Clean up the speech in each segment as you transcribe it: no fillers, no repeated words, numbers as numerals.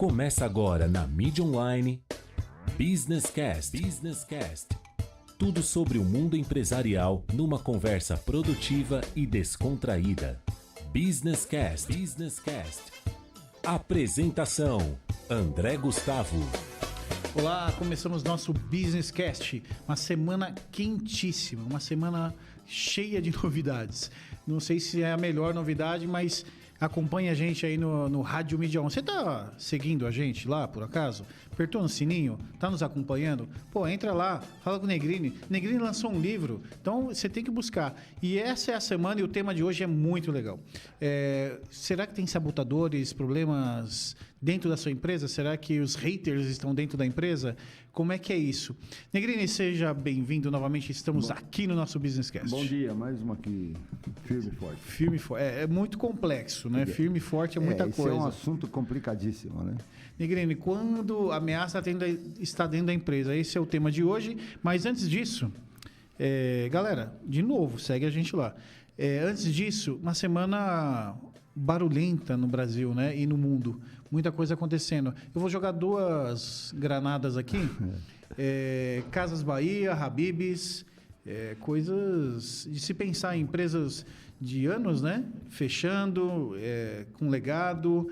Começa agora na Mídia Online, Business Cast. Business Cast. Tudo sobre o mundo empresarial numa conversa produtiva e descontraída. Business Cast. Business Cast. Apresentação: André Gustavo. Olá, começamos nosso Business Cast, uma semana quentíssima, uma semana cheia de novidades. Não sei se é a melhor novidade, mas acompanhe a gente aí no Rádio Mídia 1. Você tá seguindo a gente lá, por acaso? Apertou no sininho? Tá nos acompanhando? Pô, entra lá, fala com o Negrini. Negrini lançou um livro, então você tem que buscar. E essa é a semana e o tema de hoje é muito legal. Será que tem sabotadores, problemas dentro da sua empresa? Será que os haters estão dentro da empresa? Como é que é isso? Negrini, seja bem-vindo novamente. Estamos aqui no nosso Business Cast. Bom dia, mais uma aqui, firme e forte. Firme e forte. É muito complexo, né? Firme e forte é muita coisa. Esse é um assunto complicadíssimo, né? Negrini, quando a ameaça está dentro da empresa? Esse é o tema de hoje. Mas antes disso, galera, de novo, segue a gente lá. Antes disso, uma semana barulhenta no Brasil, né? E no mundo. Muita coisa acontecendo. Eu vou jogar duas granadas aqui. Casas Bahia, Habib's, coisas de se pensar em empresas de anos, né? Fechando, com legado,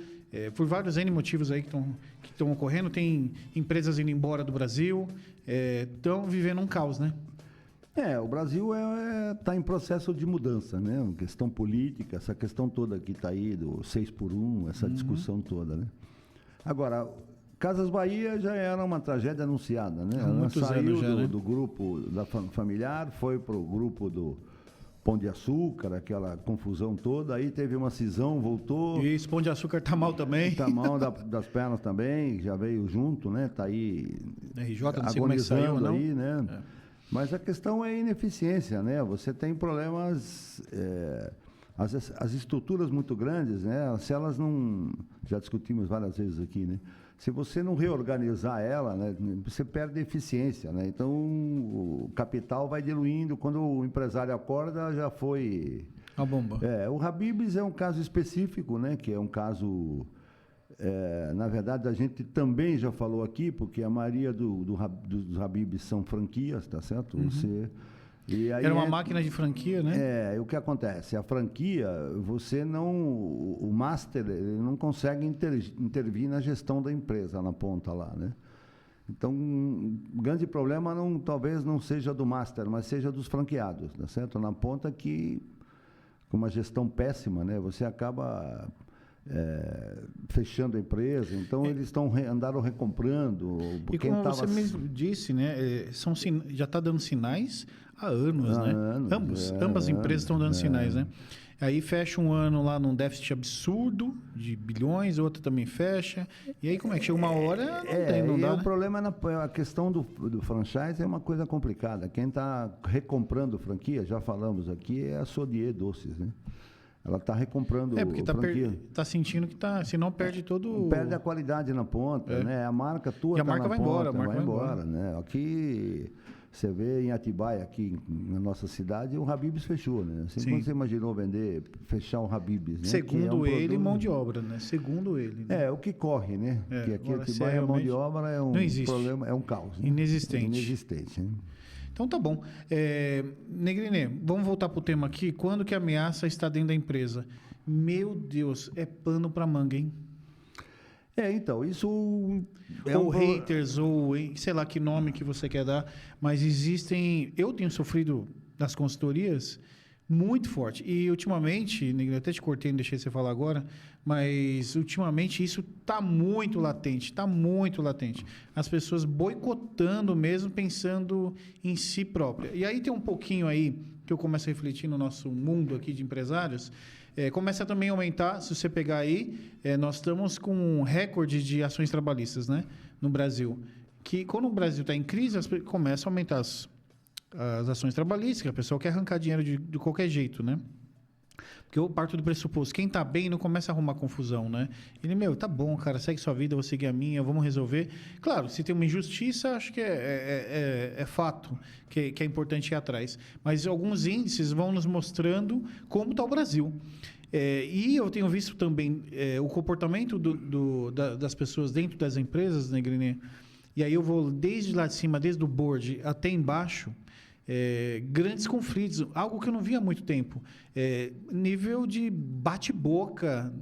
por vários N motivos aí que estão ocorrendo. Tem empresas indo embora do Brasil, estão vivendo um caos, né? O Brasil está em processo de mudança, né? Uma questão política, essa questão toda que está aí do 6x1, essa discussão toda, né? Agora, Casas Bahia já era uma tragédia anunciada, né? Ela saiu do grupo da familiar, foi para o grupo do Pão de Açúcar, aquela confusão toda, aí teve uma cisão, voltou. E esse Pão de Açúcar tá mal também. Tá mal das pernas também, já veio junto, né? Tá aí RJ, não sei como é que saiu, não? Aí, né? Mas a questão é ineficiência, né? Você tem problemas, as estruturas muito grandes, né? Se elas não, já discutimos várias vezes aqui, né? Se você não reorganizar ela, né, você perde eficiência, né? Então, o capital vai diluindo. Quando o empresário acorda, já foi a bomba. O Habib's é um caso específico, né? Que é um caso... na verdade, a gente também já falou aqui, porque a maioria dos Habib's são franquias, tá certo? Uhum. Era uma máquina de franquia, né? O que acontece? A franquia, o master, ele não consegue intervir na gestão da empresa na ponta lá, né? Então, o grande problema talvez não seja do master, mas seja dos franqueados, tá certo? Na ponta que, com uma gestão péssima, né? Você acaba fechando a empresa, então eles andaram recomprando. E como você mesmo disse, né, já está dando sinais há anos, né? Ambas empresas estão dando sinais, né? Aí fecha um ano lá num déficit absurdo de bilhões, outra também fecha. E aí como é que chega uma hora? Não dá, o problema a questão do franchise é uma coisa complicada. Quem está recomprando franquia, já falamos aqui, é a Sodier Doces, né? Ela está recomprando porque está sentindo que senão perde Perde a qualidade na ponta, né? A marca tua e a marca vai embora, né? Aqui, você vê em Atibaia, aqui na nossa cidade, o Habib's fechou, né? Quando você imaginou fechar o Habib's, né? Segundo ele, mão de obra, né? Segundo ele. Né? O que corre, né? Que aqui em Atibaia, mão de obra é um problema, é um caos. Né? Inexistente, né? Então tá bom. Negrini, vamos voltar para o tema aqui. Quando que a ameaça está dentro da empresa? Meu Deus, é pano para manga, hein? Então, isso... ou haters, ou sei lá que nome que você quer dar, mas existem... Eu tenho sofrido das consultorias muito forte. E ultimamente, Negrini, até te cortei, não deixei você falar agora, mas ultimamente isso está muito latente, As pessoas boicotando mesmo, pensando em si própria. E aí tem um pouquinho aí que eu começo a refletir no nosso mundo aqui de empresários, começa também a aumentar, se você pegar aí, nós estamos com um recorde de ações trabalhistas, né, no Brasil, que quando o Brasil está em crise, começam a aumentar as ações trabalhistas, que a pessoa quer arrancar dinheiro de qualquer jeito, né? Porque eu parto do pressuposto, quem tá bem não começa a arrumar confusão, né? Ele, tá bom, cara, segue sua vida, eu vou seguir a minha, vamos resolver. Claro, se tem uma injustiça, acho que é fato que é importante ir atrás. Mas alguns índices vão nos mostrando como está o Brasil. E eu tenho visto também o comportamento das pessoas dentro das empresas, né, Grenê? E aí eu vou desde lá de cima, desde o board até embaixo, grandes conflitos, algo que eu não via há muito tempo. Nível de bate-boca,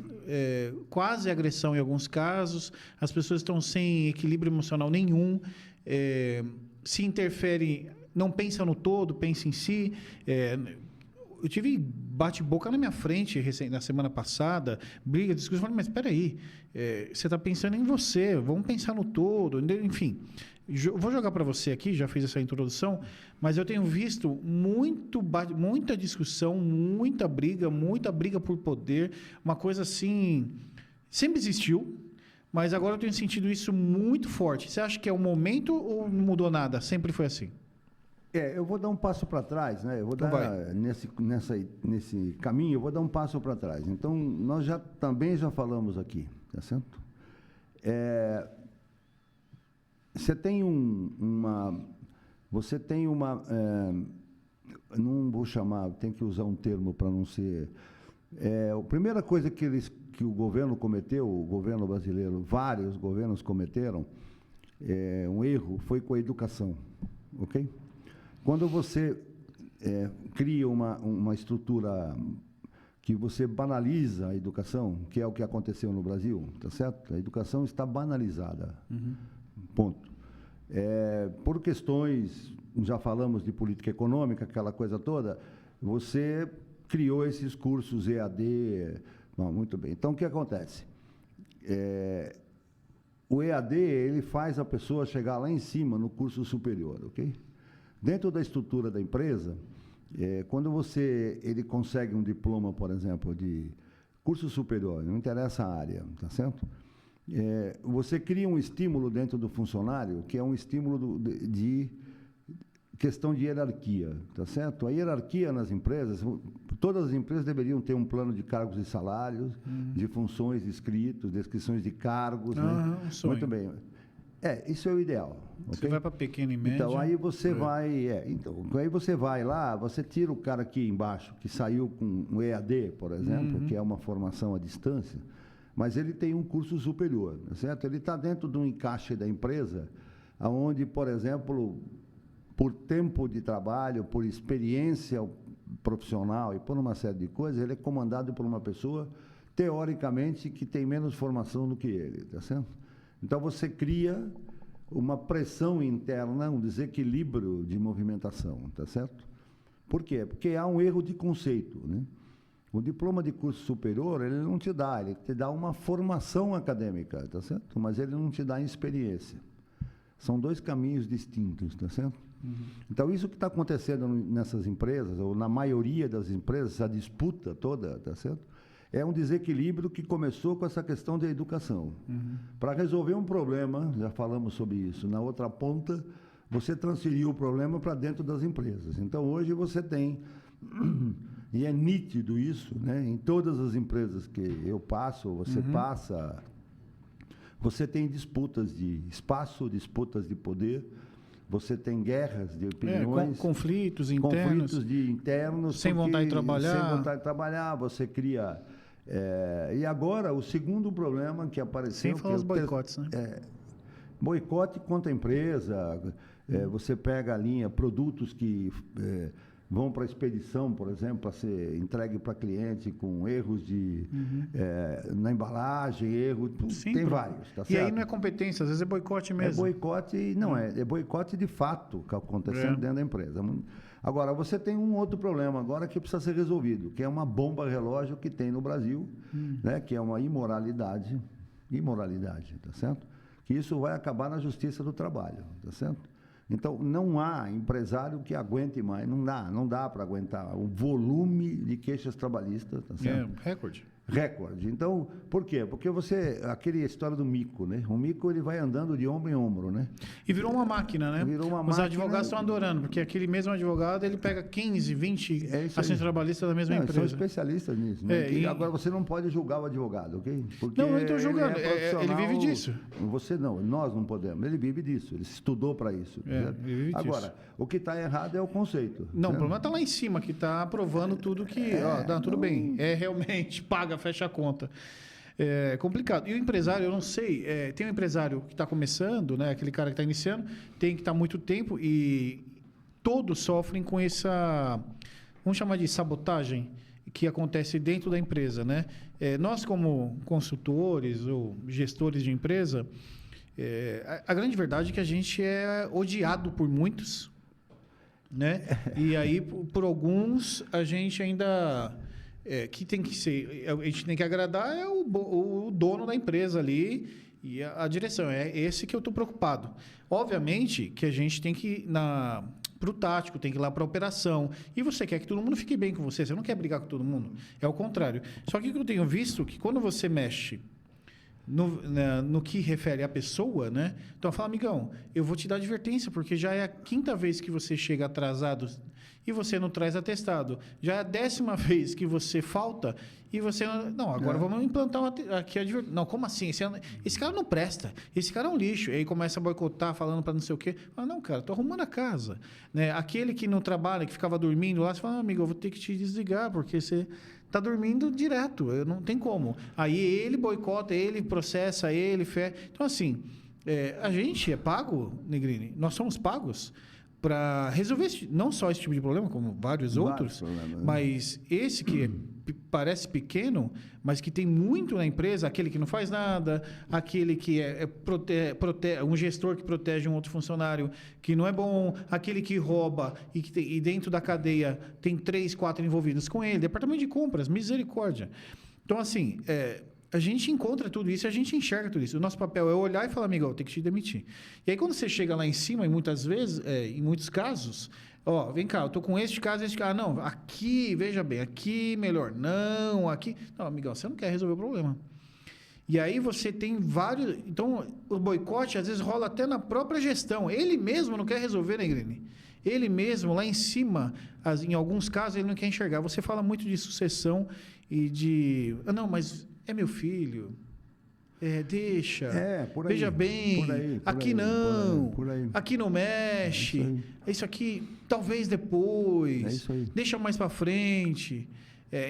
quase agressão em alguns casos, as pessoas estão sem equilíbrio emocional nenhum, se interfere, não pensa no todo, pensa em si. Eu tive bate-boca na minha frente na semana passada, briga, discussão. Eu falei, mas espera aí, você está pensando em você, vamos pensar no todo. Enfim, vou jogar para você aqui, já fiz essa introdução, mas eu tenho visto muita discussão, muita briga por poder, uma coisa assim, sempre existiu, mas agora eu tenho sentido isso muito forte. Você acha que é o momento ou não mudou nada? Sempre foi assim? Eu vou dar um passo para trás, né? Eu vou dar nesse caminho, eu vou dar um passo para trás. Então, nós também já falamos aqui, tá certo? Você tem não vou chamar, tem que usar um termo para não ser. A primeira coisa que o governo cometeu, o governo brasileiro, vários governos cometeram, um erro, foi com a educação, ok? Quando você cria uma estrutura que você banaliza a educação, que é o que aconteceu no Brasil, tá certo? A educação está banalizada. Ponto. Por questões, já falamos de política econômica, aquela coisa toda, você criou esses cursos EAD. Muito bem. Então, o que acontece? O EAD, ele faz a pessoa chegar lá em cima no curso superior, ok? Dentro da estrutura da empresa, quando ele consegue um diploma, por exemplo, de curso superior, não interessa a área, tá certo? Você cria um estímulo dentro do funcionário, que é um estímulo de questão de hierarquia, tá certo? A hierarquia nas empresas, todas as empresas deveriam ter um plano de cargos e salários, de funções escritos, descrições de cargos, né? Um sonho. Muito bem. Isso é o ideal. Você Okay? vai para pequeno e médio. Então, aí você aí você vai lá, você tira o cara aqui embaixo, que saiu com um EAD, por exemplo, que é uma formação à distância, mas ele tem um curso superior, certo? Ele está dentro de um encaixe da empresa, onde, por exemplo, por tempo de trabalho, por experiência profissional e por uma série de coisas, ele é comandado por uma pessoa, teoricamente, que tem menos formação do que ele, tá certo? Então, você cria uma pressão interna, um desequilíbrio de movimentação, tá certo? Por quê? Porque há um erro de conceito, né? O diploma de curso superior, ele não te dá, ele te dá uma formação acadêmica, tá certo? Mas ele não te dá experiência. São dois caminhos distintos, tá certo? Então, isso que está acontecendo nessas empresas, ou na maioria das empresas, a disputa toda, tá certo? É um desequilíbrio que começou com essa questão da educação. Para resolver um problema, já falamos sobre isso, na outra ponta, você transferiu o problema para dentro das empresas. Então, hoje você tem, e é nítido isso, né? Em todas as empresas que eu passo, você passa, você tem disputas de espaço, disputas de poder, você tem guerras de opiniões. Conflitos internos. Conflitos internos. Sem vontade de trabalhar. Sem vontade de trabalhar, você cria... e agora, o segundo problema que apareceu... Sem falar os boicotes, né? Boicote contra a empresa. Você pega a linha, produtos que vão para a expedição, por exemplo, para ser entregue para cliente com erros na embalagem, tem vários. Tá certo? E aí não é competência, às vezes é boicote mesmo. É boicote, não é boicote de fato que está acontecendo dentro da empresa. Agora, você tem um outro problema agora que precisa ser resolvido, que é uma bomba relógio que tem no Brasil, né, que é uma imoralidade, tá certo? Que isso vai acabar na Justiça do Trabalho, tá certo? Então, não há empresário que aguente mais, não dá para aguentar o volume de queixas trabalhistas, tá certo? Recorde. recorde. Então, por quê? Porque aquela história do mico, né? O mico, ele vai andando de ombro em ombro, né? E virou uma máquina, né? Virou uma Os máquina. advogados estão adorando, porque aquele mesmo advogado, ele pega 15, 20 ações trabalhistas da mesma Não, empresa. são especialistas nisso. Né? E... Agora, você não pode julgar o advogado, ok? Porque não estou julgando. Ele vive disso. Você não, nós não podemos. Ele vive disso, ele estudou para isso. Ele vive agora, disso. O que está errado é o conceito. Não, o problema está lá em cima, que está aprovando tudo que... tudo bem, realmente, paga, fecha a conta. É complicado. E o empresário, eu não sei, tem um empresário que está começando, né, aquele cara que está iniciando, tem que estar há muito tempo e todos sofrem com essa, vamos chamar de sabotagem, que acontece dentro da empresa, né? Nós, como consultores ou gestores de empresa, a grande verdade é que a gente é odiado por muitos, né? E aí, por alguns, a gente ainda... que tem que ser, a gente tem que agradar o dono da empresa ali e a direção. É esse que eu estou preocupado. Obviamente que a gente tem que ir para o tático, tem que ir lá para a operação. E você quer que todo mundo fique bem com você. Você não quer brigar com todo mundo. É o contrário. Só que eu tenho visto que quando você mexe no que refere à pessoa, né? Então, fala, amigão, eu vou te dar advertência, porque já é a 5ª vez que você chega atrasado e você não traz atestado. Já é a 10ª vez que você falta e você... Não, agora vamos implantar aqui a advertência. Não, como assim? Esse cara não presta. Esse cara é um lixo. E aí começa a boicotar, falando para não sei o quê. Fala, não, cara, tô arrumando a casa. Né? Aquele que não trabalha, que ficava dormindo lá, você fala, amigo, eu vou ter que te desligar, porque você... está dormindo direto, não tem como. Aí ele boicota, ele processa, ele... Então, assim, a gente é pago, Negrini, nós somos pagos para resolver não só esse tipo de problema, como vários outros, mas esse que parece pequeno, mas que tem muito na empresa, aquele que não faz nada, aquele que um gestor que protege um outro funcionário que não é bom, aquele que rouba e dentro da cadeia tem 3, 4 envolvidos com ele, departamento de compras, misericórdia. Então, assim, a gente encontra tudo isso, a gente enxerga tudo isso. O nosso papel é olhar e falar, amigo, tem que te demitir. E aí, quando você chega lá em cima, e muitas vezes, em muitos casos, vem cá, eu tô com este caso, não, aqui, veja bem, aqui melhor, não, aqui... Não, amigão, você não quer resolver o problema. E aí você tem vários... Então, o boicote, às vezes, rola até na própria gestão. Ele mesmo não quer resolver, né, Irene? Ele mesmo, lá em cima, em alguns casos, ele não quer enxergar. Você fala muito de sucessão e de... não, mas... É meu filho. Deixa. Por aí, veja bem. Por aí, aqui aí, não. Por aí. Aqui não mexe. Isso aqui, talvez depois. É isso aí. Deixa mais para frente.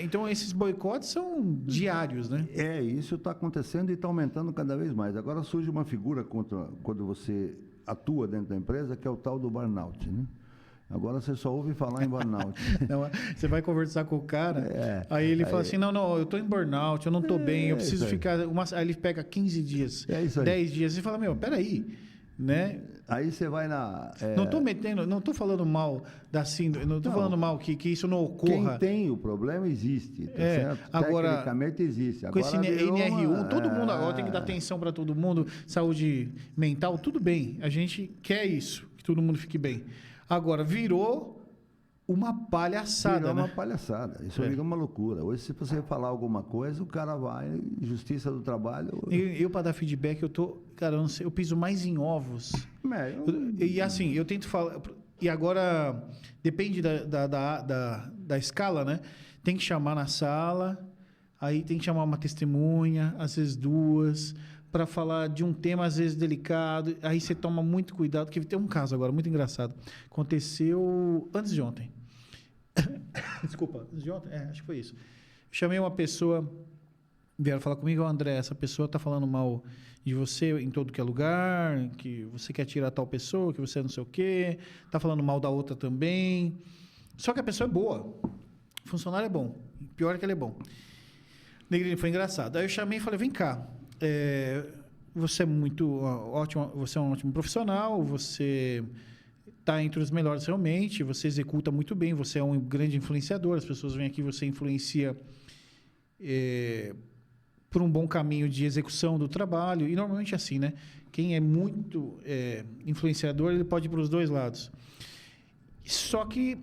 Então, esses boicotes são diários, né? Isso está acontecendo e está aumentando cada vez mais. Agora surge uma figura quando você atua dentro da empresa, que é o tal do burnout, né? Agora você só ouve falar em burnout. Não, você vai conversar com o cara, aí ele fala assim, não, eu estou em burnout, eu não estou bem, eu preciso ficar... Aí ele pega 15 dias, 10 dias, e fala, peraí, né? Aí você vai na... Não estou falando mal da síndrome, não estou falando mal que isso não ocorra. Quem tem o problema existe, tá certo? Agora, tecnicamente existe. Com esse NR1, todo mundo agora tem que dar dar atenção para todo mundo, saúde mental, tudo bem, a gente quer isso, que todo mundo fique bem. Agora, virou uma palhaçada, Virou né? uma palhaçada. Isso virou uma loucura. Hoje, se você falar alguma coisa, o cara vai, Justiça do Trabalho... Eu para dar feedback, cara, eu não sei, eu piso mais em ovos. E assim, eu tento falar... E agora, depende da escala, né? Tem que chamar na sala, aí tem que chamar uma testemunha, às vezes 2... para falar de um tema, às vezes, delicado. Aí você toma muito cuidado, porque tem um caso agora muito engraçado. Aconteceu antes de ontem. Desculpa, antes de ontem? Acho que foi isso. Chamei uma pessoa, vieram falar comigo, André, essa pessoa está falando mal de você em todo que é lugar, que você quer tirar tal pessoa, que você não sei o quê, está falando mal da outra também. Só que a pessoa é boa. O funcionário é bom. Pior é que ele é bom. Negrini, foi engraçado. Aí eu chamei e falei, vem cá. Você é muito ótimo, você é um ótimo profissional, você está entre os melhores realmente, você executa muito bem, você é um grande influenciador, as pessoas vêm aqui, você influencia por um bom caminho de execução do trabalho, e normalmente é assim, né? Quem é muito influenciador, ele pode ir para os dois lados. Só que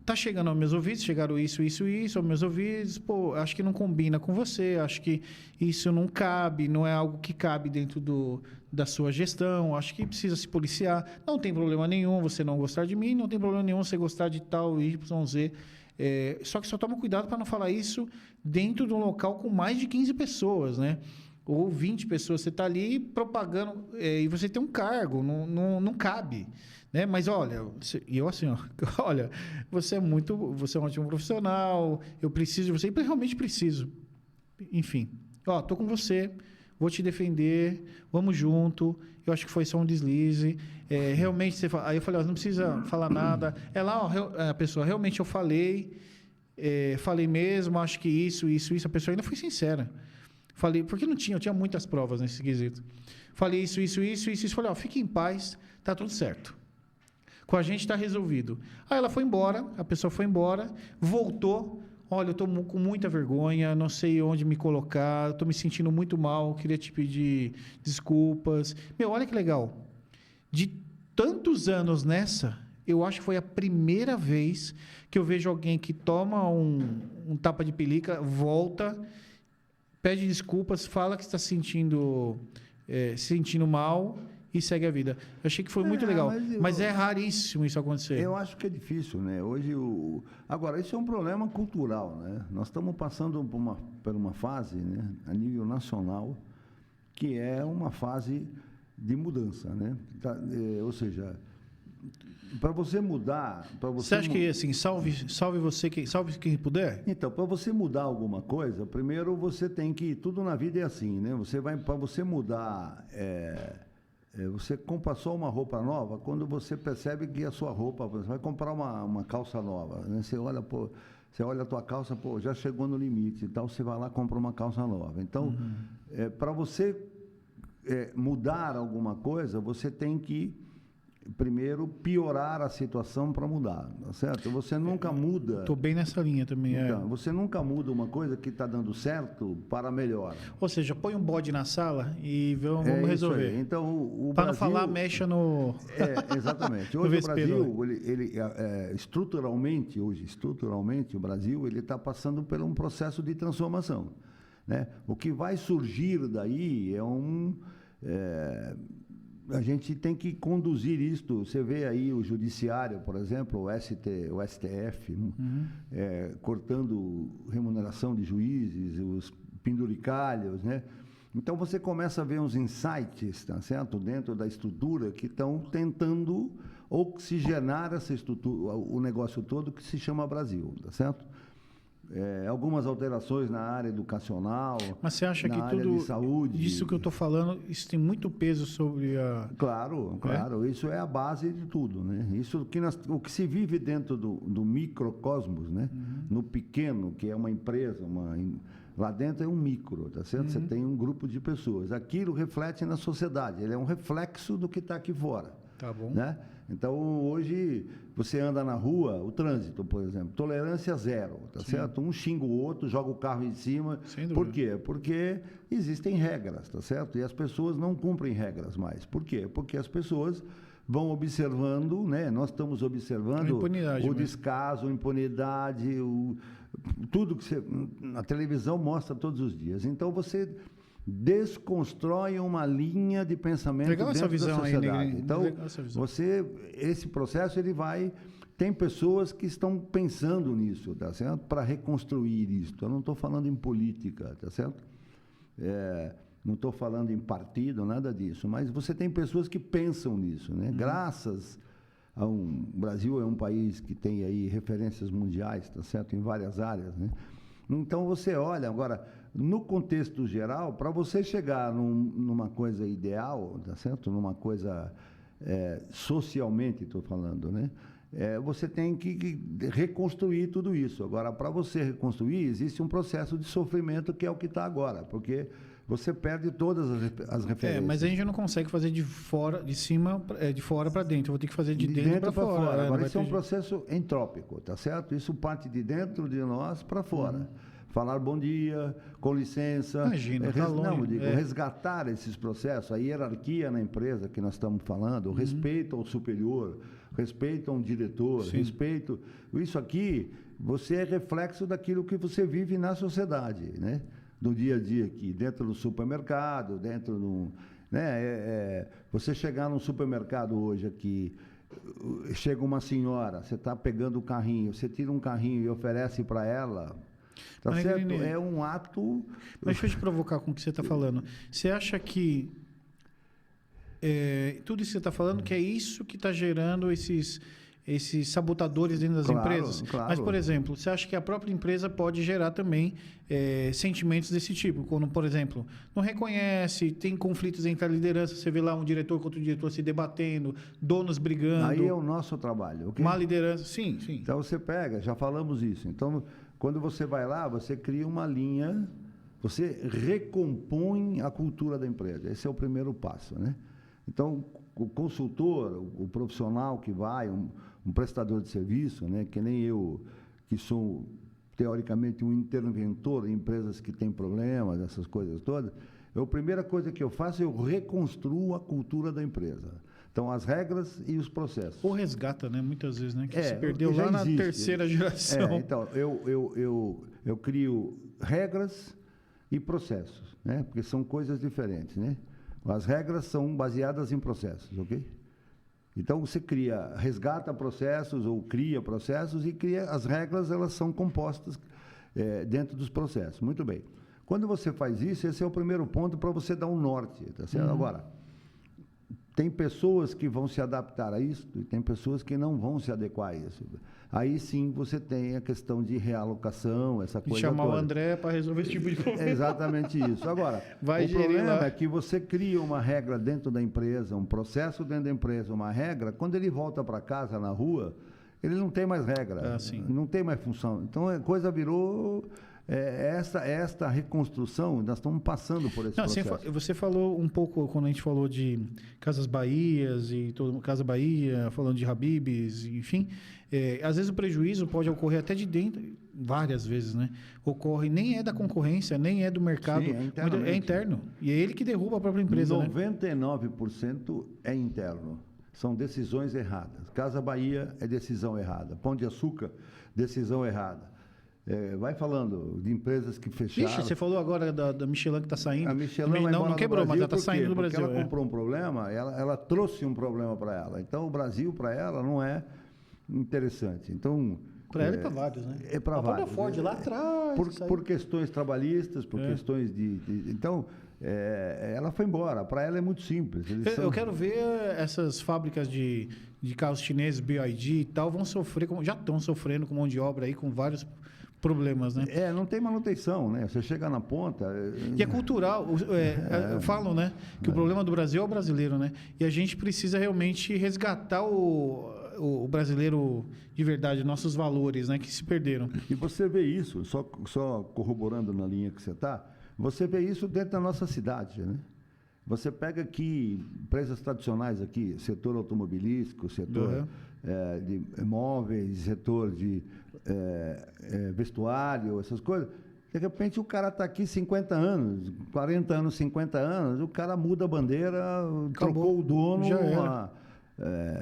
tá chegando aos meus ouvidos, chegaram isso aos meus ouvidos, pô, acho que não combina com você, acho que isso não cabe, não é algo que cabe dentro da sua gestão, acho que precisa se policiar. Não tem problema nenhum você não gostar de mim, não tem problema nenhum você gostar de tal YZ. Só que só toma cuidado para não falar isso dentro de um local com mais de 15 pessoas, né? Ou 20 pessoas. Você está ali propagando e você tem um cargo, não cabe. Né? Mas olha, eu assim, ó, olha, você é um ótimo profissional, eu preciso de você, e realmente preciso. Enfim, ó, tô com você, vou te defender, vamos junto. Eu acho que foi só um deslize. Realmente, aí eu falei, ó, não precisa falar nada. Lá, ó, a pessoa, realmente eu falei mesmo, acho que isso. A pessoa ainda foi sincera. Falei, porque eu tinha muitas provas nesse quesito. Falei isso. Falei, ó, fique em paz, tá tudo certo. Com a gente está resolvido. Aí ela foi embora, a pessoa foi embora, voltou. Olha, eu estou com muita vergonha, não sei onde me colocar, estou me sentindo muito mal, queria te pedir desculpas. Olha que legal. De tantos anos nessa, eu acho que foi a primeira vez que eu vejo alguém que toma um tapa de pelica, volta, pede desculpas, fala que está se sentindo mal e segue a vida. Eu achei que foi muito legal. Mas é raríssimo isso acontecer. Eu acho que é difícil, né? Hoje, agora, isso é um problema cultural, né? Nós estamos passando por uma fase, né, a nível nacional, que é uma fase de mudança, né? Ou seja, para você mudar... Você acha que, assim, salve quem puder? Então, para você mudar alguma coisa, primeiro você tem que... Tudo na vida é assim, né? Para você mudar... você compra só uma roupa nova quando você percebe que a sua roupa... Você vai comprar uma calça nova, né? Você olha a tua calça, já chegou no limite, então você vai lá e compra uma calça nova. Então, para você mudar alguma coisa, você tem que, primeiro, piorar a situação para mudar, tá certo? Você nunca muda... Estou bem nessa linha também. Então, você nunca muda uma coisa que está dando certo para melhor. Ou seja, põe um bode na sala e vamos resolver. Então, para não falar, mexa no... exatamente. Hoje o Brasil, estruturalmente, o Brasil está passando por um processo de transformação, né? O que vai surgir daí a gente tem que conduzir isto. Você vê aí o judiciário, por exemplo, o STF, cortando remuneração de juízes, os penduricalhos, né? Então você começa a ver uns insights, tá certo? Dentro da estrutura que estão tentando oxigenar essa estrutura, o negócio todo que se chama Brasil, tá certo? Algumas alterações na área educacional, mas você acha na que área tudo de saúde. Isso que eu estou falando, isso tem muito peso sobre a... Claro. Isso é a base de tudo, né? Isso o que se vive dentro do microcosmos, né? No pequeno, que é uma empresa, lá dentro é um micro, tá certo? Você tem um grupo de pessoas. Aquilo reflete na sociedade. Ele é um reflexo do que está aqui fora. Tá bom. Né? Então, hoje, você anda na rua, o trânsito, por exemplo, tolerância zero, tá certo? Um xinga o outro, joga o carro em cima. Sem dúvida. Por quê? Porque existem regras, tá certo? E as pessoas não cumprem regras mais. Por quê? Porque as pessoas vão observando, né? Nós estamos observando o descaso, a impunidade, tudo que a televisão mostra todos os dias. Então, você desconstrói uma linha de pensamento dentro da sociedade. Aí, então, esse processo tem pessoas que estão pensando nisso, tá certo? Para reconstruir isso. Eu não estou falando em política, tá certo? Não estou falando em partido, nada disso. Mas você tem pessoas que pensam nisso, né? Graças o Brasil é um país que tem aí referências mundiais, tá certo? Em várias áreas, né? Então você olha agora, no contexto geral, para você chegar numa coisa ideal, tá certo? Numa coisa socialmente, estou falando, né? Você tem que reconstruir tudo isso. Agora, para você reconstruir, existe um processo de sofrimento que é o que está agora, porque você perde todas as referências. Mas a gente não consegue fazer de fora para dentro. Eu vou ter que fazer de dentro para fora. Agora, isso é um processo entrópico, tá certo? Isso parte de dentro de nós para fora. falar bom dia, com licença. Imagina, tá longe. Não, digo, resgatar esses processos, a hierarquia na empresa que nós estamos falando, o respeito ao superior, respeito a um diretor, respeito... Isso aqui, você é reflexo daquilo que você vive na sociedade, né? Do dia a dia aqui, dentro do supermercado, dentro do... Né? Você chegar num supermercado hoje aqui, chega uma senhora, você está pegando o carrinho, você tira um carrinho e oferece para ela, tá certo? É um ato... Mas deixa eu te provocar com o que você está falando. Você acha que tudo isso que você está falando, que é isso que está gerando esses sabotadores dentro das empresas? Claro. Mas, por exemplo, você acha que a própria empresa pode gerar também sentimentos desse tipo? Quando, por exemplo, não reconhece, tem conflitos entre a liderança, você vê lá um diretor contra o diretor se debatendo, donos brigando. Aí é o nosso trabalho, ok? Má liderança, sim. Então você pega, já falamos isso. Então, quando você vai lá, você cria uma linha, você recompõe a cultura da empresa. Esse é o primeiro passo, né? Então, o consultor, o profissional que vai, um prestador de serviço, né, que nem eu, que sou, teoricamente, um interventor em empresas que têm problemas, essas coisas todas, a primeira coisa que eu faço, eu reconstruo a cultura da empresa. Então, as regras e os processos. Ou resgata, né? Muitas vezes, né? Que se perdeu lá na terceira geração. Então, eu crio regras e processos, né? Porque são coisas diferentes, né? As regras são baseadas em processos, ok? Então, você resgata processos ou cria processos e as regras, elas são compostas dentro dos processos. Muito bem. Quando você faz isso, esse é o primeiro ponto para você dar um norte, tá certo? Agora, tem pessoas que vão se adaptar a isso e tem pessoas que não vão se adequar a isso. Aí sim você tem a questão de realocação, essa coisa chamar toda. O André para resolver esse tipo de problema. É exatamente isso. Agora, o problema é que você cria uma regra dentro da empresa, um processo dentro da empresa, uma regra, quando ele volta para casa na rua, ele não tem mais regra, não tem mais função. Então a coisa virou... esta reconstrução, nós estamos passando por esse processo. Você falou um pouco, quando a gente falou de Casas Bahias, e Casa Bahia, falando de Habib's, enfim, às vezes o prejuízo pode ocorrer até de dentro, várias vezes, né? Ocorre, nem é da concorrência, nem é do mercado, sim, é interno. E é ele que derruba a própria empresa, 99% é interno. São decisões erradas. Casa Bahia é decisão errada. Pão de Açúcar, decisão errada. Vai falando de empresas que fecharam. Ixi, você falou agora da Michelin que está saindo. A Michelin não quebrou, mas ela está saindo do Brasil. Porque ela comprou um problema, ela trouxe um problema para ela. Então, o Brasil, para ela, não é interessante. Então, para ela e para vários, né? É para vários. A Ford lá atrás. Por questões trabalhistas, por questões de... Então, ela foi embora. Para ela é muito simples. Eu quero ver essas fábricas de carros chineses, BYD e tal, já estão sofrendo com mão de obra aí, com vários problemas, né? Não tem manutenção, né? Você chega na ponta... E é cultural. Falam, né? Que o problema do Brasil é o brasileiro, né? E a gente precisa realmente resgatar o brasileiro de verdade, nossos valores, né? Que se perderam. E você vê isso, só corroborando na linha que você está, você vê isso dentro da nossa cidade, né? Você pega aqui empresas tradicionais aqui, setor automobilístico, setor de móveis, setor de vestuário, essas coisas. De repente o cara está aqui 50 anos, 40 anos, 50 anos, o cara muda a bandeira, trocou o dono,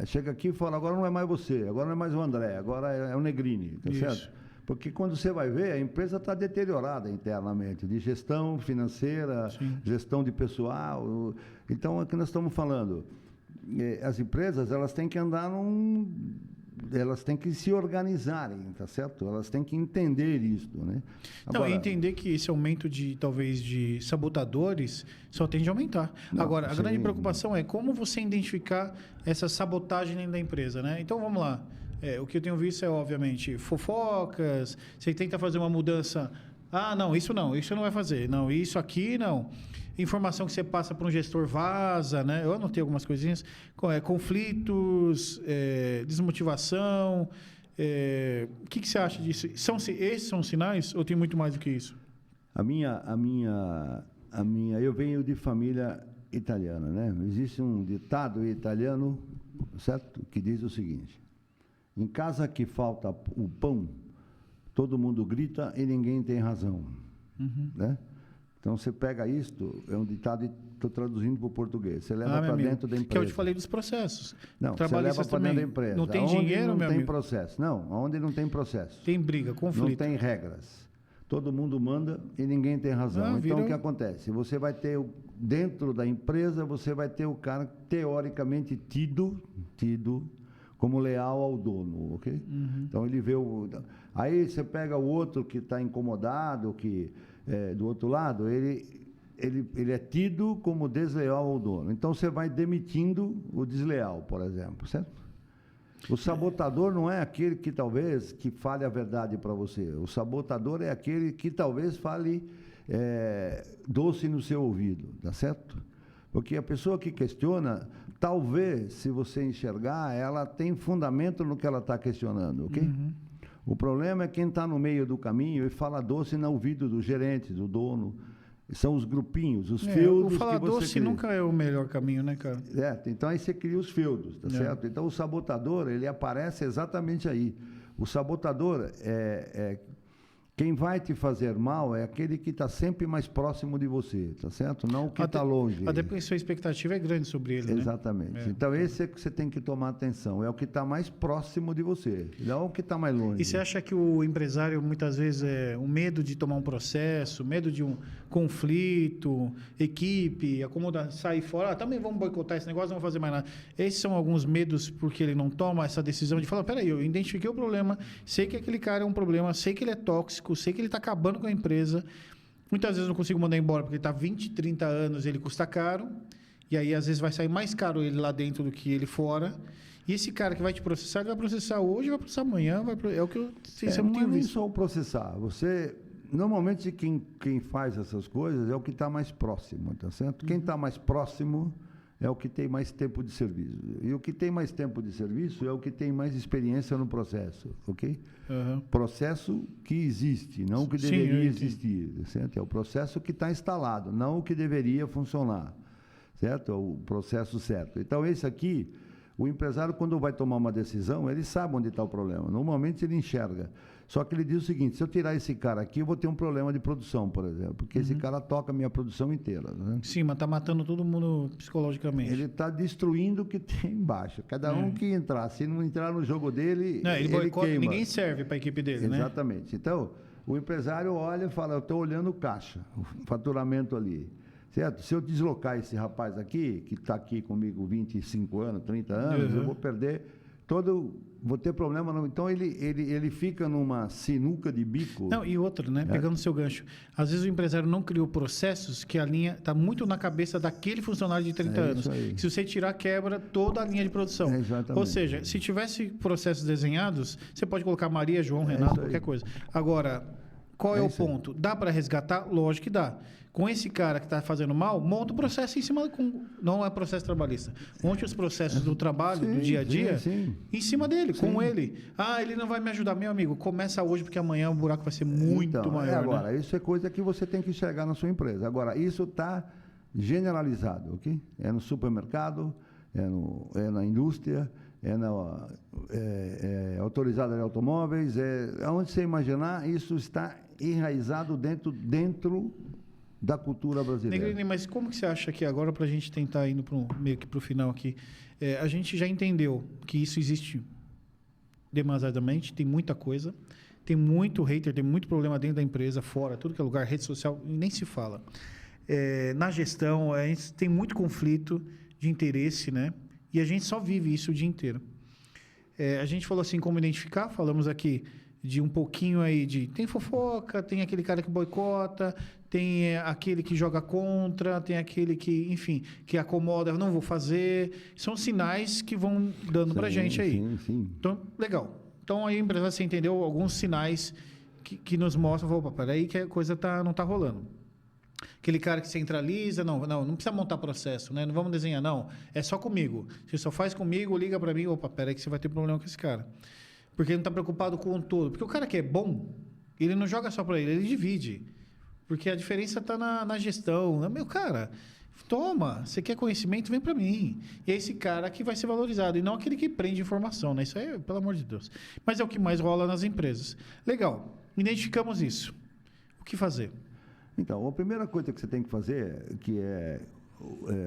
chega aqui e fala, agora não é mais você, agora não é mais o André, agora é o Negrini, tá certo? Porque quando você vai ver, a empresa está deteriorada internamente, de gestão financeira, gestão de pessoal. Então, é que nós estamos falando. As empresas, elas têm que andar elas têm que se organizarem, tá certo? Elas têm que entender isso, né? Agora, entender que esse aumento talvez de sabotadores só tende a aumentar. Agora, a grande preocupação é como você identificar essa sabotagem dentro da empresa, né? Então, vamos lá. O que eu tenho visto é, obviamente, fofocas, você tenta fazer uma mudança, não, isso não vai fazer, não, isso aqui não. Informação que você passa para um gestor vaza, né? Eu anotei algumas coisinhas, conflitos, desmotivação. O que você acha disso? Esses são sinais ou tem muito mais do que isso? Eu venho de família italiana, né? Existe um ditado italiano, certo? Que diz o seguinte: em casa que falta o pão, todo mundo grita e ninguém tem razão. Né? Então, você pega isto, é um ditado, estou traduzindo para o português, você leva para dentro da empresa. Que eu te falei dos processos. Não, você leva para dentro da empresa. Não tem onde dinheiro, não meu tem amigo? processo. Não, onde não tem processo. Tem briga, conflito. Não tem regras. Todo mundo manda e ninguém tem razão. Então, o que acontece? Você vai ter, dentro da empresa, você vai ter o cara teoricamente tido como leal ao dono, ok? Então, ele vê o... Aí, você pega o outro que está incomodado, que do outro lado, ele é tido como desleal ao dono. Então, você vai demitindo o desleal, por exemplo, certo? O sabotador não é aquele que talvez que fale a verdade para você. O sabotador é aquele que talvez fale doce no seu ouvido, tá certo? Porque a pessoa que questiona, talvez, se você enxergar, ela tem fundamento no que ela está questionando, ok? O problema é quem está no meio do caminho e fala doce no ouvido do gerente, do dono. São os grupinhos, os feudos. O falar que você doce cria. nunca é o melhor caminho, né, cara? Então aí você cria os feudos, tá certo? Então o sabotador, ele aparece exatamente aí. O sabotador quem vai te fazer mal é aquele que está sempre mais próximo de você, tá certo? Não o que está longe. Até porque a sua expectativa é grande sobre ele, Exatamente. né? Então esse é que você tem que tomar atenção. É o que está mais próximo de você, não o que está mais longe. E você acha que o empresário, muitas vezes, o medo de tomar um processo, medo de um conflito, equipe, acomodar, sair fora, também vamos boicotar esse negócio, não vamos fazer mais nada. Esses são alguns medos porque ele não toma essa decisão de falar, peraí, eu identifiquei o problema, sei que aquele cara é um problema, sei que ele é tóxico, sei que ele está acabando com a empresa. Muitas vezes eu não consigo mandar embora porque ele está 20, 30 anos, ele custa caro, e aí às vezes vai sair mais caro ele lá dentro do que ele fora. E esse cara que vai te processar, ele vai processar hoje, vai processar amanhã, é o que eu não é nem só o processar. Normalmente quem faz essas coisas é o que está mais próximo, tá certo? Quem está mais próximo é o que tem mais tempo de serviço. E o que tem mais tempo de serviço é o que tem mais experiência no processo, ok? Processo que existe, não o que deveria existir, certo? É o processo que está instalado, não o que deveria funcionar, certo? É o processo certo. Então, esse aqui, o empresário, quando vai tomar uma decisão, ele sabe onde está o problema. Normalmente, ele enxerga. Só que ele diz o seguinte, se eu tirar esse cara aqui, eu vou ter um problema de produção, por exemplo, porque esse cara toca a minha produção inteira. Né? Sim, mas está matando todo mundo psicologicamente. Ele está destruindo o que tem embaixo. Cada um que entrar, se não entrar no jogo dele, ele boicota, queima. ninguém serve para a equipe dele, né? Exatamente. Então, o empresário olha e fala, eu estou olhando o caixa, o faturamento ali. Certo? Se eu deslocar esse rapaz aqui, que está aqui comigo 25 anos, 30 anos, eu vou perder vou ter problema. Não. Então, ele fica numa sinuca de bico. Não, e outra, né? Pegando o seu gancho. Às vezes o empresário não criou processos que a linha está muito na cabeça daquele funcionário de 30 anos. Se você tirar, quebra toda a linha de produção. Exatamente. Ou seja, se tivesse processos desenhados, você pode colocar Maria, João, Renato, qualquer coisa. Agora, qual é o ponto? Dá para resgatar? Lógico que dá. Com esse cara que está fazendo mal, monta o processo em cima... Não é processo trabalhista. Monte os processos do trabalho, do dia a dia, em cima dele, com ele. Ele não vai me ajudar. Meu amigo, começa hoje, porque amanhã o buraco vai ser muito maior. Agora, isso é coisa que você tem que enxergar na sua empresa. Agora, isso está generalizado, ok? É no supermercado, é na indústria, é autorizada de automóveis, onde você imaginar, isso está enraizado dentro da cultura brasileira. Negrini, mas como que você acha que agora, para a gente tentar indo meio que para o final aqui, a gente já entendeu que isso existe demasiadamente, tem muita coisa, tem muito hater, tem muito problema dentro da empresa, fora, tudo que é lugar, rede social, nem se fala. Na gestão, a gente tem muito conflito de interesse, né? E a gente só vive isso o dia inteiro. A gente falou assim, como identificar, falamos aqui de um pouquinho aí tem fofoca, tem aquele cara que boicota, tem aquele que joga contra, tem aquele que, enfim, que acomoda, não vou fazer. São sinais que vão dando pra gente aí. Sim. Então, legal. Então, aí, empresa, você entendeu alguns sinais que nos mostram, opa, peraí que a coisa não tá rolando. Aquele cara que centraliza, não precisa montar processo, né? Não vamos desenhar, não. É só comigo. Você só faz comigo, liga para mim, opa, peraí que você vai ter problema com esse cara. Porque ele não está preocupado com o todo. Porque o cara que é bom, ele não joga só para ele divide. Porque a diferença está na gestão. Meu cara, Toma, você quer conhecimento, vem para mim. E é esse cara que vai ser valorizado, e não aquele que prende informação, né? Isso aí, pelo amor de Deus. Mas é o que mais rola nas empresas. Legal, identificamos isso. O que fazer? Então, a primeira coisa que você tem que fazer, que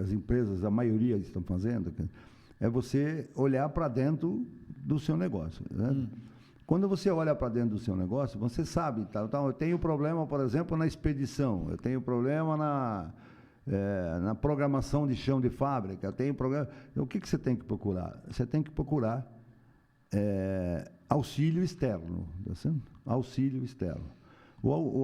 as empresas, a maioria estão fazendo, é você olhar para dentro do seu negócio. Né? Quando você olha para dentro do seu negócio, você sabe, tá, então, eu tenho problema, por exemplo, na expedição, eu tenho problema na programação de chão de fábrica, eu tenho problema. O que você tem que procurar? Você tem que procurar auxílio externo, tá certo? Auxílio externo.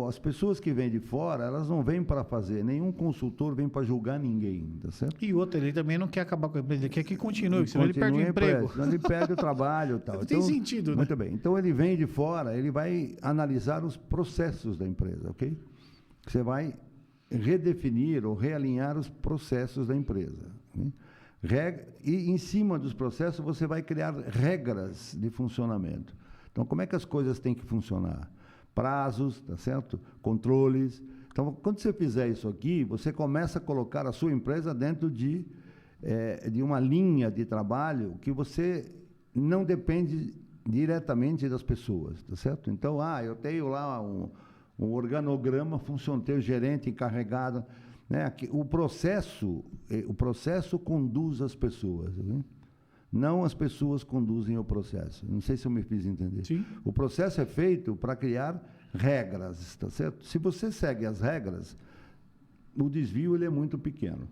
As pessoas que vêm de fora, elas não vêm para fazer, nenhum consultor vem para julgar ninguém, tá certo? E outra, ele também não quer acabar com a empresa, ele quer que continue, senão ele perde o emprego. Senão ele perde o trabalho e tal. Não tem sentido, né? Muito bem. Então, ele vem de fora, ele vai analisar os processos da empresa, ok? Você vai redefinir ou realinhar os processos da empresa. Né? E, em cima dos processos, você vai criar regras de funcionamento. Então, como é que as coisas têm que funcionar? Prazos, tá certo? Controles. Então, quando você fizer isso aqui, você começa a colocar a sua empresa dentro de uma linha de trabalho que você não depende diretamente das pessoas, tá certo? Então, eu tenho lá um organograma, tenho gerente encarregado, né? O processo conduz as pessoas, né? Não as pessoas conduzem o processo. Não sei se eu me fiz entender. Sim. O processo é feito para criar regras, tá certo? Se você segue as regras, o desvio ele é muito pequeno.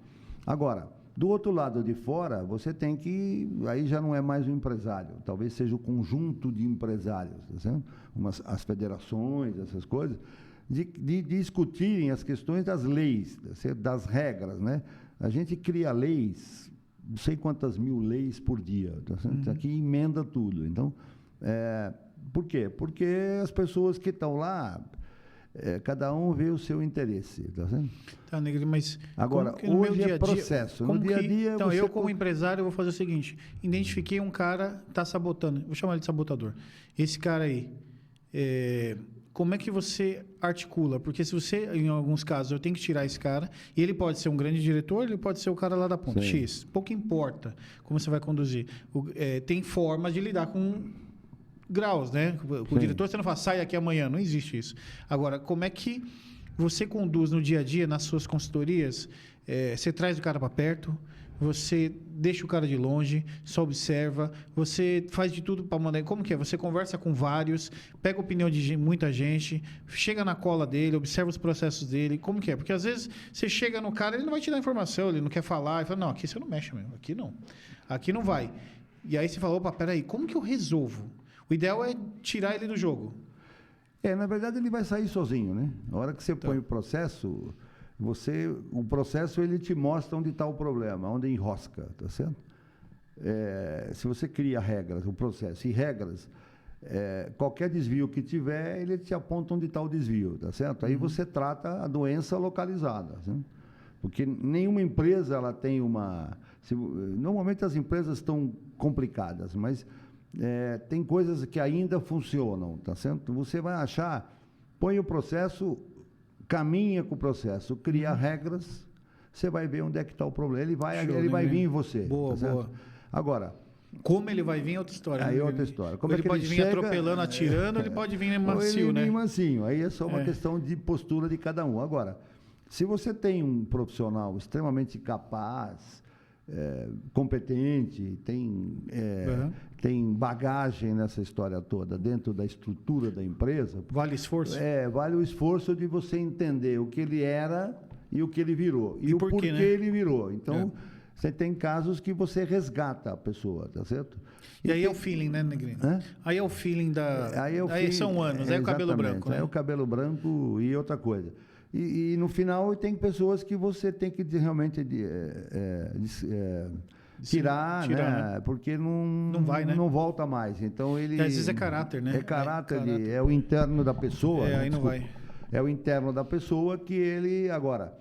Agora, do outro lado de fora, você tem que... Aí já não é mais o empresário, talvez seja o conjunto de empresários, tá certo? As federações, essas coisas, de discutirem as questões das leis, tá certo? Das regras, né? A gente cria leis, não sei quantas mil leis por dia, tá certo? Aqui emenda tudo. Então, por quê? Porque as pessoas que estão lá, cada um vê o seu interesse, tá certo? Tá, Negri, mas agora, hoje é processo. No dia a dia, então, eu como empresário, eu vou fazer o seguinte, identifiquei um cara que está sabotando, vou chamar ele de sabotador. Esse cara aí, como é que você articula? Porque se você, em alguns casos, eu tenho que tirar esse cara, e ele pode ser um grande diretor, ele pode ser o cara lá da ponta, Sim. X. Pouco importa como você vai conduzir. Tem formas de lidar com graus, né? O diretor, você não fala, sai aqui amanhã, não existe isso. Agora, como é que você conduz no dia a dia, nas suas consultorias, você traz o cara para perto, você deixa o cara de longe, só observa, você faz de tudo para mandar... Como que é? Você conversa com vários, pega a opinião de muita gente, chega na cola dele, observa os processos dele, como que é? Porque às vezes você chega no cara, ele não vai te dar informação, ele não quer falar, ele fala, não, aqui você não mexe mesmo, aqui não vai. E aí você fala, opa, peraí, como que eu resolvo? O ideal é tirar ele do jogo. Na verdade, ele vai sair sozinho, né? Na hora que você põe o processo... o processo ele te mostra onde está o problema, onde enrosca, tá certo? Se você cria regras, o processo e regras, qualquer desvio que tiver, ele te aponta onde está o desvio, tá certo? Aí você trata a doença localizada, certo? Porque nenhuma empresa ela tem normalmente as empresas estão complicadas, mas tem coisas que ainda funcionam, tá certo? Você vai achar, põe o processo, caminha com o processo, cria regras, você vai ver onde é que está o problema. Ele vai vir em você. Boa, tá boa. Agora, como ele vai vir é outra história. Aí é outra história. Como ele que pode vir atropelando, atirando, ele pode vir macio, né? Mansinho. Aí é só uma questão de postura de cada um. Agora, se você tem um profissional extremamente capaz, competente, tem bagagem nessa história toda, dentro da estrutura da empresa... Vale esforço? Vale o esforço de você entender o que ele era e o que ele virou. E o porquê, né? Ele virou. Então, você tem casos que você resgata a pessoa, tá certo? E aí é o feeling, né, Negrino? Aí é o feeling da... Aí são anos, aí é o cabelo branco, né? É o cabelo branco e outra coisa. E no final tem pessoas que você tem que realmente tirar, né? Porque não vai, né? Não volta mais. Então ele... às vezes é caráter, né? É caráter, é o interno da pessoa. Aí não vai. É o interno da pessoa que ele... Agora,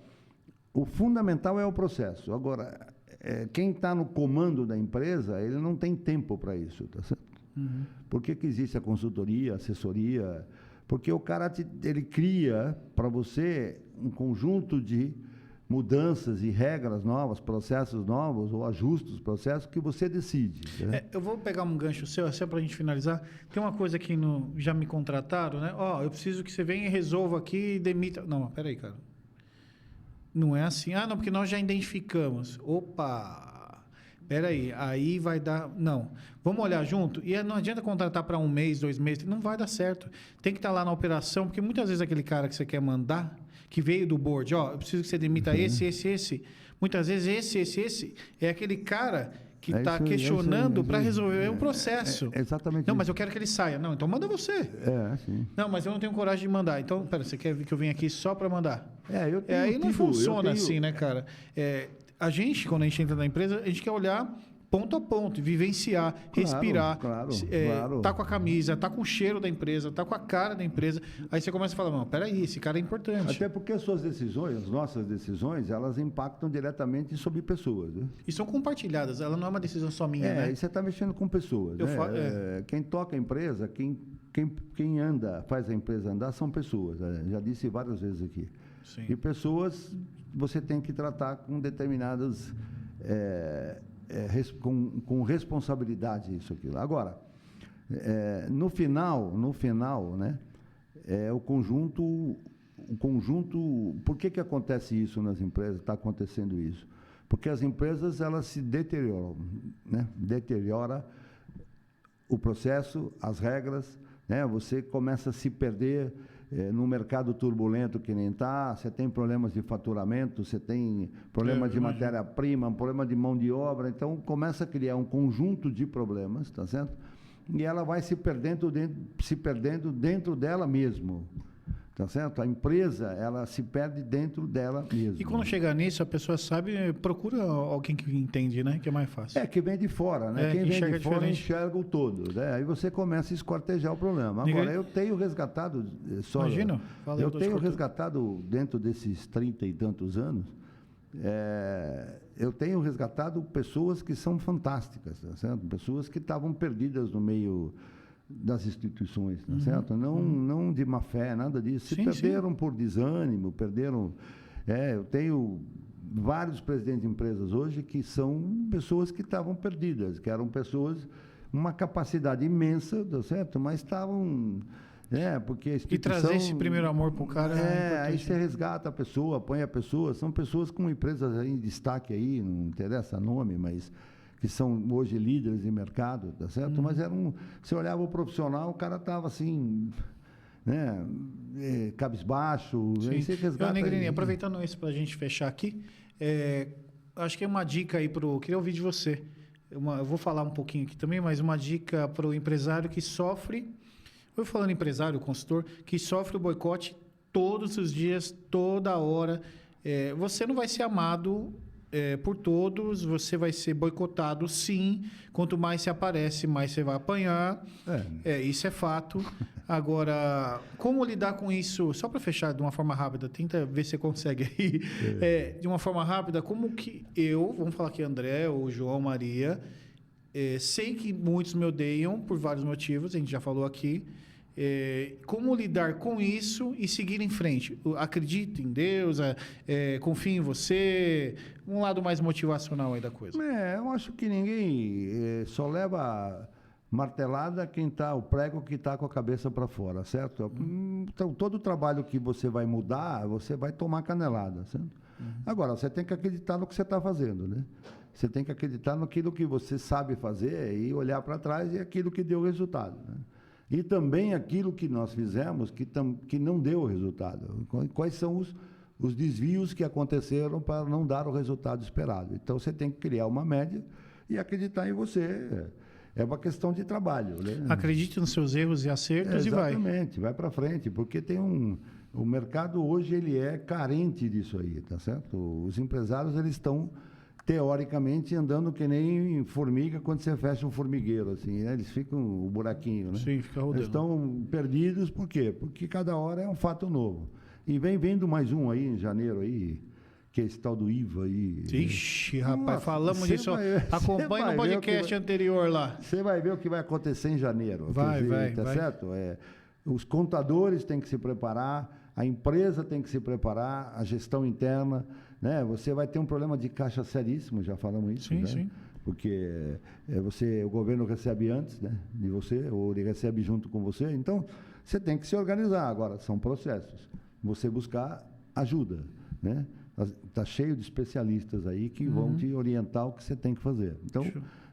o fundamental é o processo. Agora, quem está no comando da empresa, ele não tem tempo para isso, tá certo? Por que existe a consultoria, a assessoria? Porque o cara ele cria para você um conjunto de mudanças e regras novas, processos novos ou ajustes dos processos que você decide. Né? Eu vou pegar um gancho seu, assim, para a gente finalizar. Tem uma coisa que já me contrataram, né? Eu preciso que você venha e resolva aqui e demita. Não, peraí, cara. Não é assim. Não, porque nós já identificamos. Opa! Peraí, aí vai dar... Não. Vamos olhar junto? E não adianta contratar para 1 mês, 2 meses. Não vai dar certo. Tem que estar lá na operação, porque muitas vezes aquele cara que você quer mandar, que veio do board, eu preciso que você demita esse. Muitas vezes esse é aquele cara que está questionando para resolver um processo. Exatamente. Não, mas eu quero que ele saia. Não, então manda você. Sim. Não, mas eu não tenho coragem de mandar. Então, pera, você quer que eu venha aqui só para mandar? Aí não tipo, funciona assim, né, cara? A gente, quando a gente entra na empresa, a gente quer olhar ponto a ponto, vivenciar, respirar, claro. Tá com a camisa, tá com o cheiro da empresa, tá com a cara da empresa. Aí você começa a falar, não, peraí, esse cara é importante. Até porque as suas decisões, as nossas decisões, elas impactam diretamente sobre pessoas. Né? E são compartilhadas, ela não é uma decisão só minha, né? E você está mexendo com pessoas. Quem toca a empresa, quem anda, faz a empresa andar, são pessoas. Já disse várias vezes aqui. Sim. E pessoas você tem que tratar com determinadas... com responsabilidade isso aquilo. Agora, no final, né, o conjunto, por que acontece isso nas empresas? Está acontecendo isso? Porque as empresas elas se deterioram, né? Deteriora o processo, as regras, né? Você começa a se perder num mercado turbulento que nem está, você tem problemas de faturamento, você tem problemas de matéria-prima, problema de mão de obra, então começa a criar um conjunto de problemas, tá certo? E ela vai se perdendo dentro dela mesmo, tá certo? A empresa, ela se perde dentro dela mesmo. E quando chegar nisso, a pessoa sabe, procura alguém que entende, né? Que é mais fácil. Que vem de fora, né? Quem vem de fora diferente. enxerga o todo, né? Aí você começa a esquartejar o problema. Agora, eu tenho resgatado... Imagina. Eu tenho resgatado, dentro desses 30 e tantos anos, eu tenho resgatado pessoas que são fantásticas, tá certo? Pessoas que estavam perdidas no meio das instituições, tá certo? Não de má fé, nada disso. Se perderam por desânimo, perderam... eu tenho vários presidentes de empresas hoje que são pessoas que estavam perdidas, que eram pessoas, uma capacidade imensa, tá certo? Mas estavam... porque a instituição... E trazer esse primeiro amor para o cara aí você resgata a pessoa, põe a pessoa. São pessoas com empresas aí em destaque aí, não interessa nome, mas... que são hoje líderes de mercado, tá certo? Mas você olhava o profissional, o cara estava assim, né, cabisbaixo, aí você resgata... Negrini, aproveitando isso para a gente fechar aqui, acho que é uma dica aí queria ouvir de você, eu vou falar um pouquinho aqui também, mas uma dica para o empresário que sofre, eu falando empresário, consultor, que sofre o boicote todos os dias, toda hora, você não vai ser amado... por todos, você vai ser boicotado, sim. Quanto mais você aparece, mais você vai apanhar. Isso é fato. Agora, como lidar com isso? Só para fechar de uma forma rápida, tenta ver se você consegue aí. De uma forma rápida, como que vamos falar aqui André, ou João, Maria, sei que muitos me odeiam por vários motivos, a gente já falou aqui. Como lidar com isso e seguir em frente? Acredito em Deus, confio em você, um lado mais motivacional aí da coisa. Eu acho que ninguém só leva martelada o prego que está com a cabeça para fora, certo? Então, todo o trabalho que você vai mudar, você vai tomar canelada, certo? Agora, você tem que acreditar no que você está fazendo, né? Você tem que acreditar naquilo que você sabe fazer e olhar para trás e aquilo que deu resultado, né? E também aquilo que nós fizemos que não deu resultado. Quais são os desvios que aconteceram para não dar o resultado esperado. Então, você tem que criar uma média e acreditar em você. É uma questão de trabalho, né? Acredite nos seus erros e acertos e vai. Exatamente, vai para frente, porque o mercado hoje ele é carente disso aí, tá certo? Os empresários eles estão teoricamente andando que nem formiga quando você fecha um formigueiro, assim, né? Eles ficam o buraquinho, né? Sim, fica rodando. Eles estão perdidos, por quê? Porque cada hora é um fato novo. E vem vindo mais um aí em janeiro aí, que é esse tal do IVA aí. Ixi, rapaz, falamos disso. Acompanhe no podcast anterior lá. Você vai ver o que vai acontecer em janeiro. Vai. Certo? Os contadores têm que se preparar, A empresa tem que se preparar, a gestão interna, né? Você vai ter um problema de caixa seríssimo, já falamos isso, Sim, né? sim. Porque o governo recebe antes, né, de você, ou ele recebe junto com você. Então, você tem que se organizar. Agora, são processos. Você buscar ajuda, né? Está cheio de especialistas aí que vão te orientar o que você tem que fazer. Então,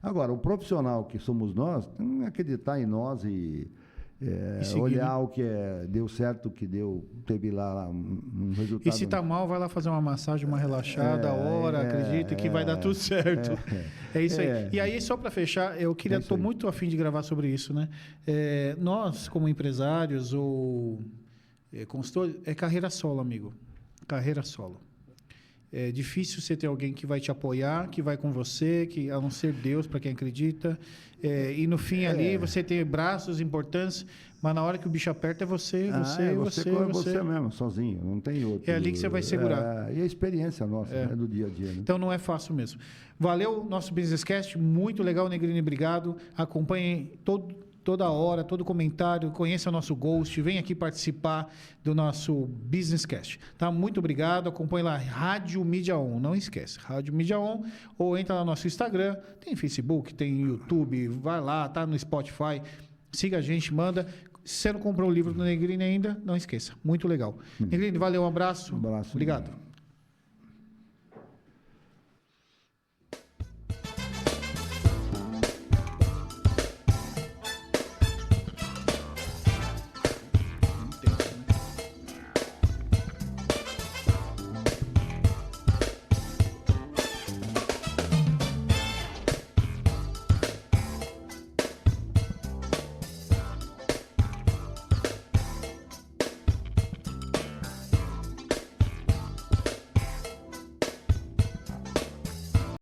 agora, o profissional que somos nós, tem que acreditar em nós e seguir, olhar né? o que deu certo, o que teve lá um resultado. E se tá mal, vai lá fazer uma massagem, uma relaxada, acredita que vai dar tudo certo. É isso aí. E aí, só para fechar, eu queria, estou muito afim de gravar sobre isso, né? Nós, como empresários ou consultores, é carreira solo, amigo. Carreira solo. É difícil você ter alguém que vai te apoiar, que vai com você, que a não ser Deus, para quem acredita. E no fim ali, você tem braços importantes, mas na hora que o bicho aperta é você mesmo, sozinho, não tem outro. É ali que você vai segurar. E a experiência nossa, né, do dia a dia. Né? Então não é fácil mesmo. Valeu, nosso Business Cast, muito legal, Negrini, obrigado. Acompanhem toda hora, todo comentário, conheça o nosso Ghost, vem aqui participar do nosso Business Cast. Tá? Muito obrigado, acompanhe lá, Rádio Mídia On, não esquece, Rádio Mídia On, ou entra lá no nosso Instagram, tem Facebook, tem YouTube, vai lá, tá no Spotify, siga a gente, manda. Se você não comprou o livro do Negrini ainda, não esqueça, muito legal. Negrini, valeu, um abraço. Um abraço. Obrigado.